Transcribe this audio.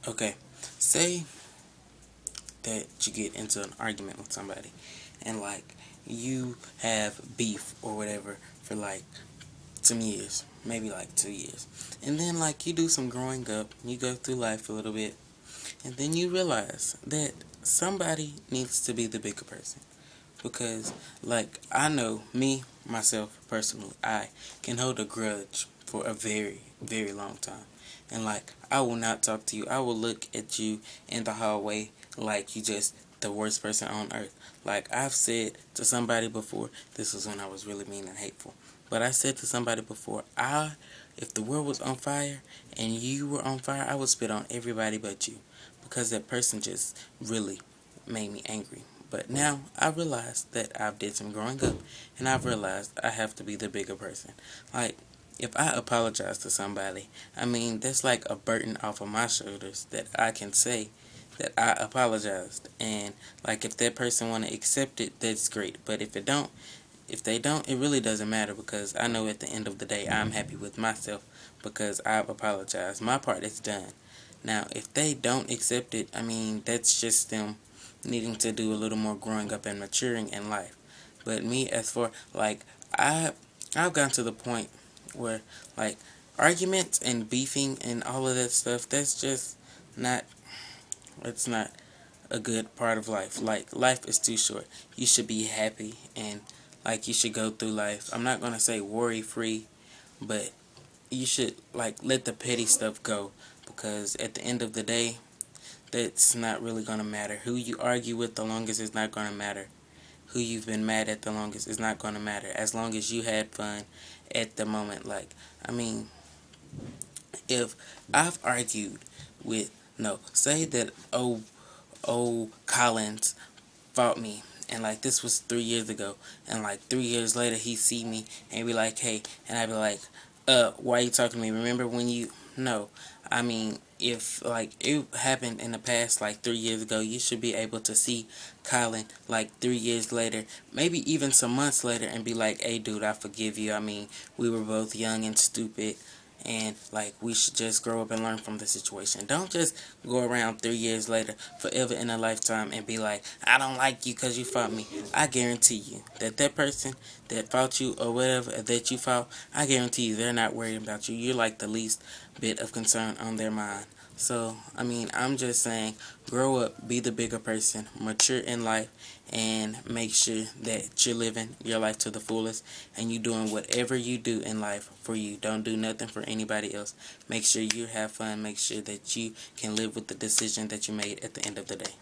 Okay, say that you get into an argument with somebody and like you have beef or whatever for like some years, maybe like 2 years. And then like you do some growing up, you go through life a little bit, and then you realize that somebody needs to be the bigger person. Because like I know me, myself personally, I can hold a grudge for a very, very long time. And like I will not talk to you. I will look at you in the hallway like you just the worst person on earth. Like I've said to somebody before, this was when I was really mean and hateful. But I said to somebody before, if the world was on fire and you were on fire, I would spit on everybody but you. Because that person just really made me angry. But now I realize that I've did some growing up, and I've realized I have to be the bigger person. Like, if I apologize to somebody, I mean, that's like a burden off of my shoulders that I can say that I apologized. And like if that person want to accept it, that's great. But if they don't, it really doesn't matter, because I know at the end of the day I'm happy with myself because I've apologized. My part is done. Now, if they don't accept it, I mean, that's just them needing to do a little more growing up and maturing in life. But me, as for like, I've gotten to the point where like arguments and beefing and all of that stuff, that's just not, it's not a good part of life. Like, life is too short. You should be happy, and like you should go through life. I'm not gonna say worry free, but you should like let the petty stuff go, because at the end of the day, that's not really gonna matter. Who you argue with the longest is not gonna matter. Who you've been mad at the longest is not gonna matter, as long as you had fun at the moment. Like, I mean, if I've argued with, no, say that old Collins fought me, and like this was 3 years ago, and like 3 years later he see me and be like, hey, and I be like, why you talking to me? Remember when you? No, I mean, if like it happened in the past, like 3 years ago, you should be able to see Colin like 3 years later, maybe even some months later, and be like, hey dude, I forgive you. I mean, we were both young and stupid, and like we should just grow up and learn from the situation. Don't just go around 3 years later, forever in a lifetime, and be like, I don't like you because you fought me. I guarantee you that that person that fought you or whatever that you fought, I guarantee you they're not worried about you. You're like the least bit of concern on their mind. So, I mean, I'm just saying, grow up, be the bigger person, mature in life, and make sure that you're living your life to the fullest, and you're doing whatever you do in life for you. Don't do nothing for anybody else. Make sure you have fun. Make sure that you can live with the decision that you made at the end of the day.